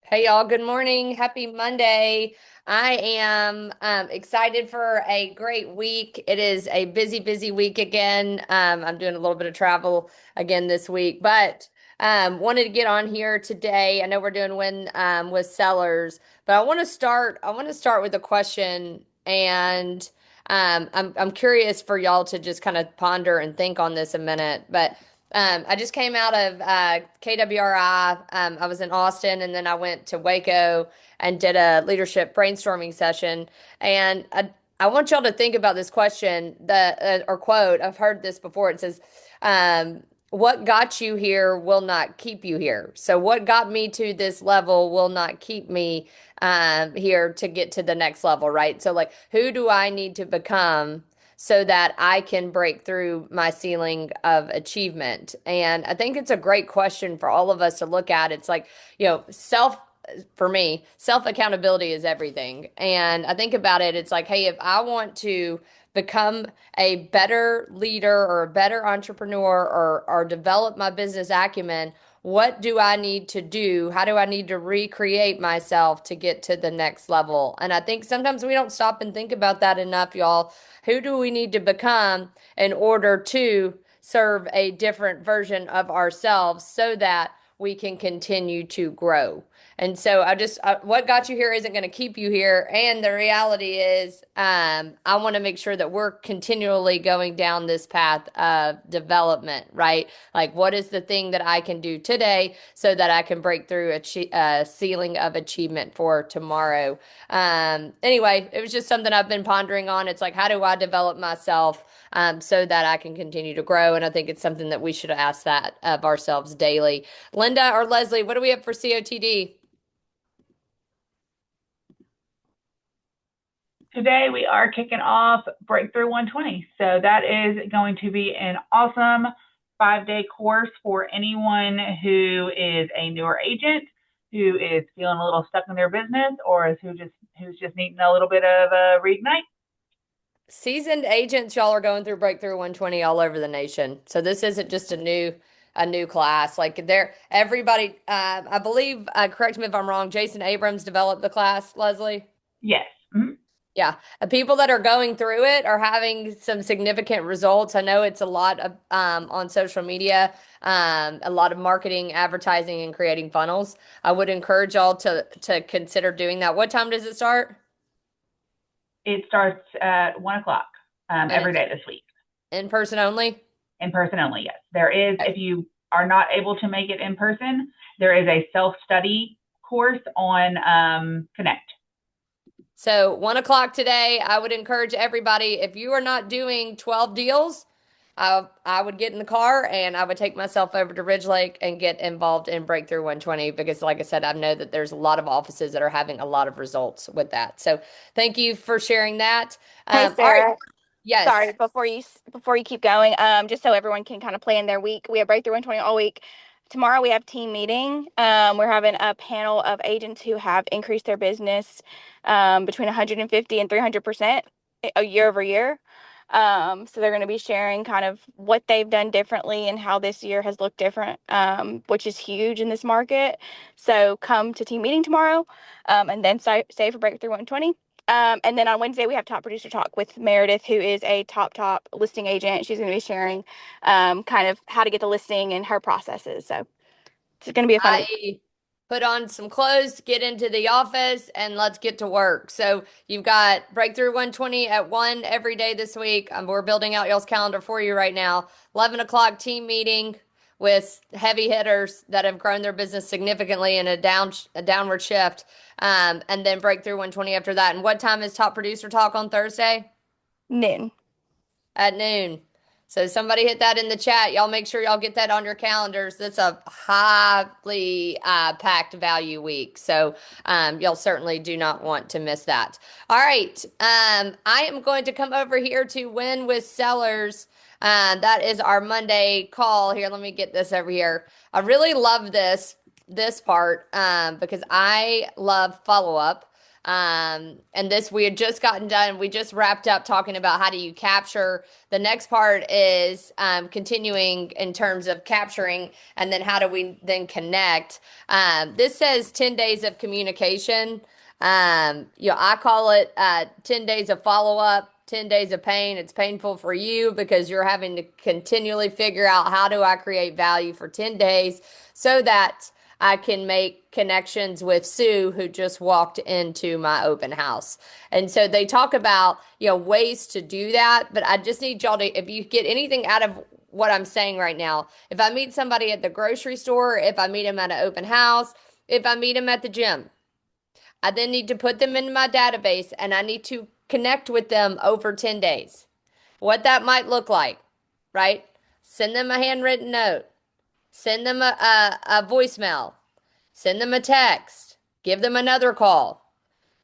Hey y'all, good morning. Happy Monday. I am excited for a great week. It is a busy, busy week again. I'm doing a little bit of travel again this week, but wanted to get on here today. I know we're doing win with sellers, but I want to start with a question and I'm curious for y'all to just kind of ponder and think on this a minute. But I just came out of KWRI. I was in Austin and then I went to Waco and did a leadership brainstorming session. And I want y'all to think about this question or quote. I've heard this before. It says, what got you here will not keep you here. So, what got me to this level will not keep me here to get to the next level, right? So, like, who do I need to become so that I can break through my ceiling of achievement? And I think it's a great question for all of us to look at. It's like, for me, self accountability is everything. And I think about it, it's like, hey, if I want to become a better leader or a better entrepreneur or develop my business acumen, what do I need to do? How do I need to recreate myself to get to the next level? And I think sometimes we don't stop and think about that enough, y'all. Who do we need to become in order to serve a different version of ourselves so that we can continue to grow? And so what got you here isn't going to keep you here. And the reality is, I want to make sure that we're continually going down this path of development, right? Like, what is the thing that I can do today so that I can break through a ceiling of achievement for tomorrow? Anyway, it was just something I've been pondering on. It's like, how do I develop myself? So that I can continue to grow. And I think it's something that we should ask that of ourselves daily. Linda or Leslie, what do we have for COTD? Today we are kicking off Breakthrough 120. So that is going to be an awesome 5-day course for anyone who is a newer agent, who is feeling a little stuck in their business, or who's just needing a little bit of a reignite. Seasoned agents, y'all are going through Breakthrough 120 all over the nation. So this isn't just a new class. Like everybody, I believe, correct me if I'm wrong, Jason Abrams developed the class, Leslie. Yes. Mhm. Yeah, people that are going through it are having some significant results. I know it's a lot of on social media, a lot of marketing, advertising, and creating funnels. I would encourage y'all to consider doing that. What time does it start? It starts at 1 o'clock And every it's day this week, in person only? in person only. Yes. There is, if you are not able to make it in person, there is a self study course on Connect. So 1 o'clock today, I would encourage everybody, if you are not doing 12 deals, I would get in the car and I would take myself over to Ridge Lake and get involved in Breakthrough 120 because, like I said, I know that there's a lot of offices that are having a lot of results with that. So thank you for sharing that. Hey All right. Sarah, Yes. sorry before you keep going. Just so everyone can kind of plan their week, we have Breakthrough 120 all week. Tomorrow we have team meeting. We're having a panel of agents who have increased their business between 150 and 300% a year over year. So they're going to be sharing kind of what they've done differently and how this year has looked different, which is huge in this market. So come to team meeting tomorrow, and then stay for Breakthrough 120. And then on Wednesday, we have Top Producer Talk with Meredith, who is a top listing agent. She's going to be sharing kind of how to get the listing and her processes. So it's going to be a fun week. I put on some clothes, get into the office, and let's get to work. So you've got Breakthrough 120 at 1 every day this week. We're building out y'all's calendar for you right now. 11 o'clock team meeting with heavy hitters that have grown their business significantly in a downward shift. And then Breakthrough 120 after that. And what time is Top Producer Talk on Thursday? Noon. At noon. So somebody hit that in the chat. Y'all make sure y'all get that on your calendars. That's a highly packed value week. So y'all certainly do not want to miss that. All right. I am going to come over here to Win with Sellers. That is our Monday call. Here, let me get this over here. I really love this part because I love follow up. And this we had just gotten done. We just wrapped up talking about how do you capture. The next part is continuing in terms of capturing, and then how do we then connect. This says 10 days of communication. I call it 10 days of follow up, 10 days of pain. It's painful for you because you're having to continually figure out how do I create value for 10 days so that I can make connections with Sue, who just walked into my open house. And so they talk about, ways to do that. But I just need y'all to, if you get anything out of what I'm saying right now, if I meet somebody at the grocery store, if I meet them at an open house, if I meet them at the gym, I then need to put them in my database and I need to connect with them over 10 days. What that might look like, right? Send them a handwritten note, send them a voicemail, send them a text, give them another call,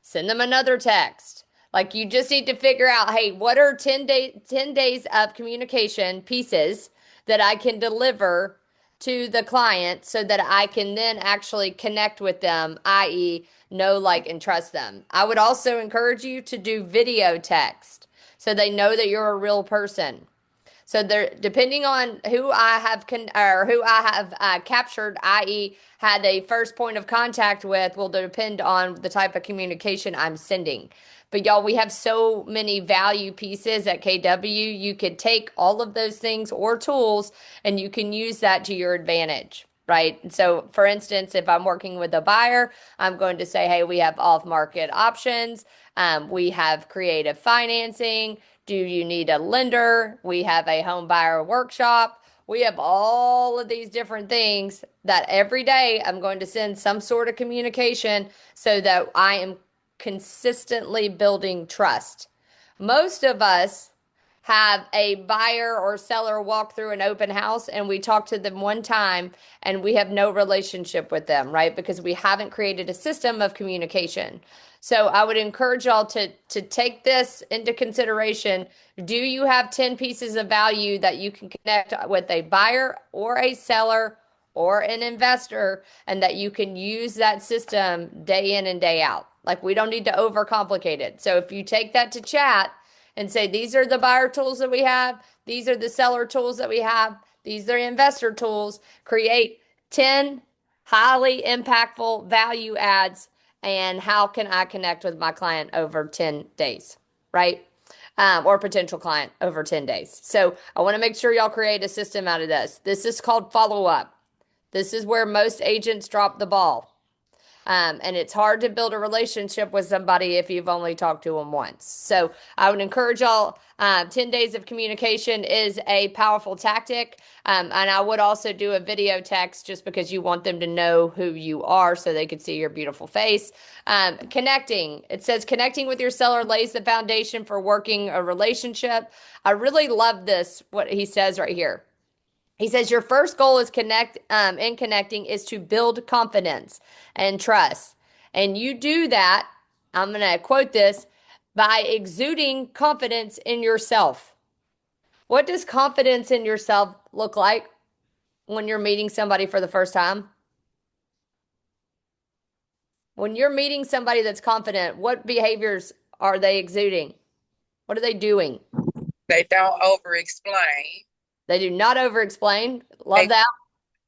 send them another text. Like you just need to figure out, hey, what are 10 days of communication pieces that I can deliver to the client so that I can then actually connect with them, i.e., know, like, and trust them. I would also encourage you to do video text so they know that you're a real person. So there, depending on who I have captured, i.e., had a first point of contact with, will depend on the type of communication I'm sending. But y'all, we have so many value pieces at KW. You could take all of those things or tools, and you can use that to your advantage. Right. So, for instance, if I'm working with a buyer, I'm going to say, hey, we have off market options. We have creative financing. Do you need a lender? We have a home buyer workshop. We have all of these different things that every day I'm going to send some sort of communication so that I am consistently building trust. Most of us have a buyer or seller walk through an open house and we talk to them one time and we have no relationship with them, right? Because we haven't created a system of communication. So I would encourage y'all to take this into consideration. Do you have 10 pieces of value that you can connect with a buyer or a seller or an investor and that you can use that system day in and day out? Like we don't need to overcomplicate it. So if you take that to chat and say, these are the buyer tools that we have, these are the seller tools that we have, these are the investor tools, create 10 highly impactful value adds, and how can I connect with my client over 10 days, right? Or potential client over 10 days. So I want to make sure y'all create a system out of this. This is called follow up. This is where most agents drop the ball. And it's hard to build a relationship with somebody if you've only talked to them once. So I would encourage y'all, 10 days of communication is a powerful tactic. And I would also do a video text just because you want them to know who you are so they could see your beautiful face. Connecting. It says connecting with your seller lays the foundation for working a relationship. I really love this, what he says right here. He says your first goal is in connecting is to build confidence and trust. And you do that, I'm going to quote this, by exuding confidence in yourself. What does confidence in yourself look like when you're meeting somebody for the first time? When you're meeting somebody that's confident, what behaviors are they exuding? What are they doing? They don't over explain. They do not over explain. Love They that.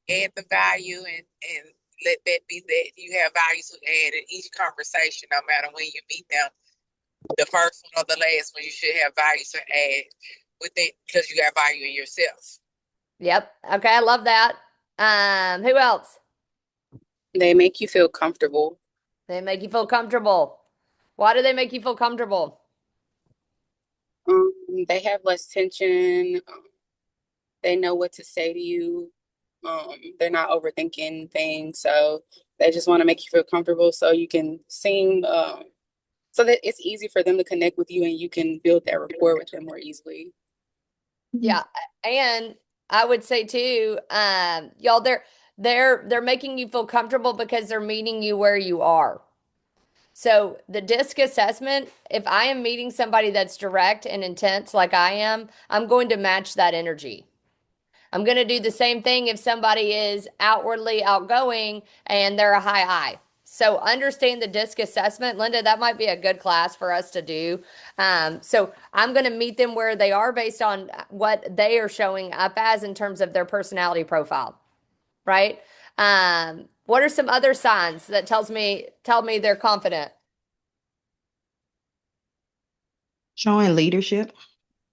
add the value and let that be that you have value to add in each conversation, no matter when you meet them. The first one or the last one, you should have value to add with it because you got value in yourself. Yep. Okay, I love that. Who else? They make you feel comfortable. They make you feel comfortable. Why do they make you feel comfortable? They have less tension. They know what to say to you. They're not overthinking things, so they just want to make you feel comfortable so you can seem so that it's easy for them to connect with you and you can build that rapport with them more easily. Yeah, and I would say too, y'all, they're making you feel comfortable because they're meeting you where you are. So the DISC assessment, if I am meeting somebody that's direct and intense like I am, I'm going to match that energy. I'm going to do the same thing if somebody is outwardly outgoing and they're a high I. So understand the DISC assessment. Linda, that might be a good class for us to do. So I'm going to meet them where they are based on what they are showing up as in terms of their personality profile, right? What are some other signs that tell me they're confident? Showing leadership,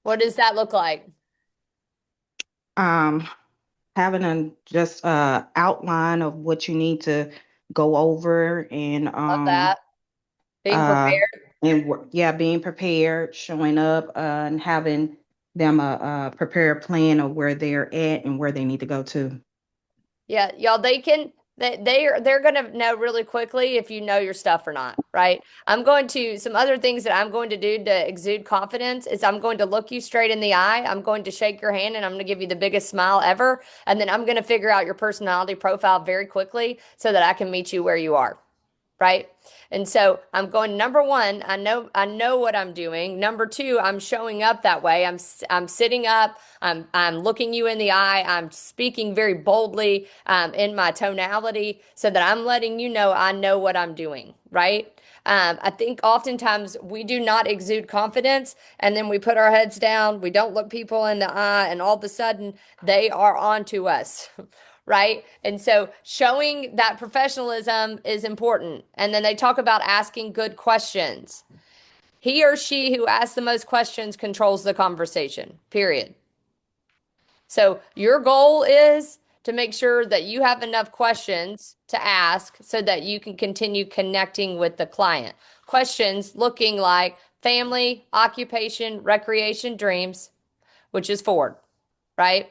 What does that look like? um, having a just outline of what you need to go over Love that. Being uh prepared. yeah, being prepared, showing up, and having them a prepared plan of where they're at and where they need to go to. Yeah, y'all, they're gonna know really quickly if you know your stuff or not, right? I'm going to some other things that I'm going to do to exude confidence is I'm going to look you straight in the eye. I'm going to shake your hand and I'm going to give you the biggest smile ever. And then I'm going to figure out your personality profile very quickly so that I can meet you where you are, right? And so I'm going number one, I know what I'm doing. Number two, I'm showing up that way. I'm sitting up, I'm looking you in the eye, I'm speaking very boldly in my tonality so that I'm letting you know I know what I'm doing, right? I think oftentimes we do not exude confidence and then we put our heads down, we don't look people in the eye, and all of a sudden they are on to us. Right? And so showing that professionalism is important. And then they talk about asking good questions. He or she who asks the most questions controls the conversation, period. So your goal is to make sure that you have enough questions to ask so that you can continue connecting with the client. Questions looking like family, occupation, recreation, dreams, which is Ford, right?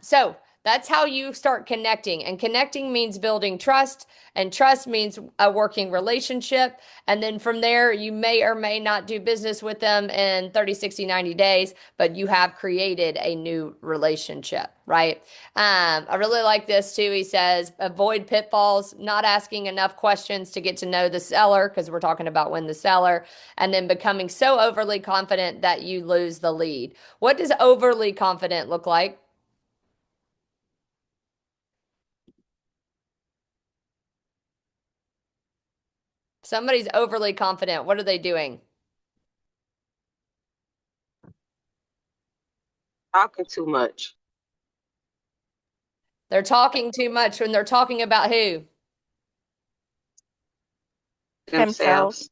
So that's how you start connecting. And connecting means building trust, and trust means a working relationship. And then from there, you may or may not do business with them in 30, 60, 90 days, but you have created a new relationship, right? I really like this too. He says, avoid pitfalls, not asking enough questions to get to know the seller, because we're talking about when the seller, and then becoming so overly confident that you lose the lead. What does overly confident look like? Somebody's overly confident. What are they doing? Talking too much. They're talking too much when they're talking about who? Themselves. Themselves.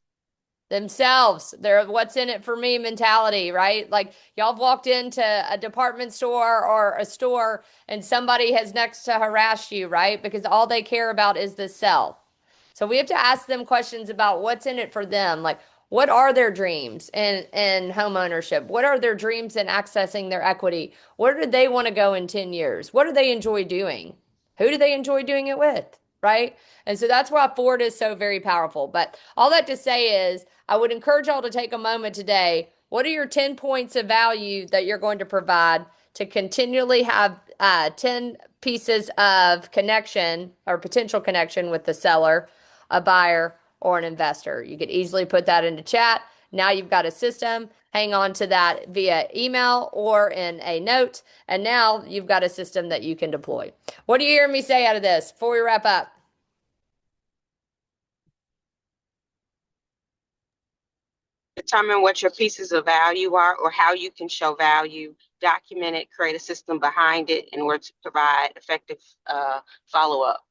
Themselves. They're what's in it for me mentality, right? Like y'all have walked into a department store or a store and somebody has next to harassed you, right? Because all they care about is the sell. So we have to ask them questions about what's in it for them. Like, what are their dreams in home ownership? What are their dreams in accessing their equity? Where do they want to go in 10 years? What do they enjoy doing? Who do they enjoy doing it with? Right? And so that's why Ford is so very powerful. But all that to say is, I would encourage y'all to take a moment today. What are your 10 points of value that you're going to provide to continually have 10 pieces of connection or potential connection with the seller, a buyer, or an investor? You could easily put that into chat. Now you've got a system. Hang on to that via email or in a note. And now you've got a system that you can deploy. What do you hear me say out of this before we wrap up? Determine what your pieces of value are or how you can show value. Document it, create a system behind it in order to provide effective follow-up.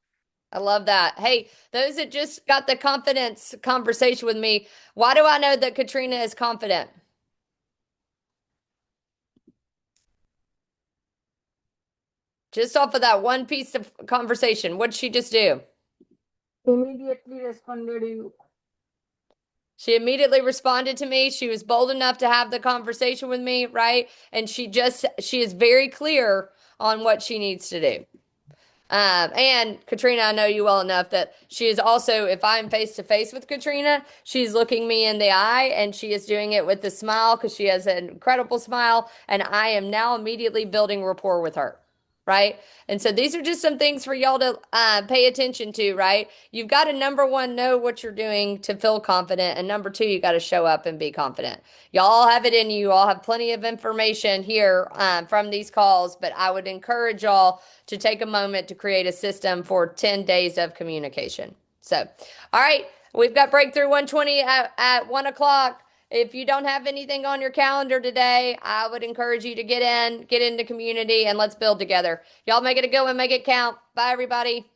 I love that. Hey, those that just got the confidence conversation with me, why do I know that Katrina is confident? Just off of that one piece of conversation, what'd she just do? Immediately responded you. She immediately responded to me. She was bold enough to have the conversation with me, right? And she is very clear on what she needs to do. And Katrina, I know you well enough that she is also, if I'm face to face with Katrina, she's looking me in the eye and she is doing it with a smile because she has an incredible smile. And I am now immediately building rapport with her. Right. And so these are just some things for y'all to pay attention to, right? You've got to number one, know what you're doing to feel confident. And number two, you got to show up and be confident. Y'all have it in you. You all have plenty of information here from these calls, but I would encourage y'all to take a moment to create a system for 10 days of communication. So, all right, we've got Breakthrough 120 at 1 o'clock. If you don't have anything on your calendar today, I would encourage you to get into community, and let's build together. Y'all make it a good one, make it count. Bye, everybody.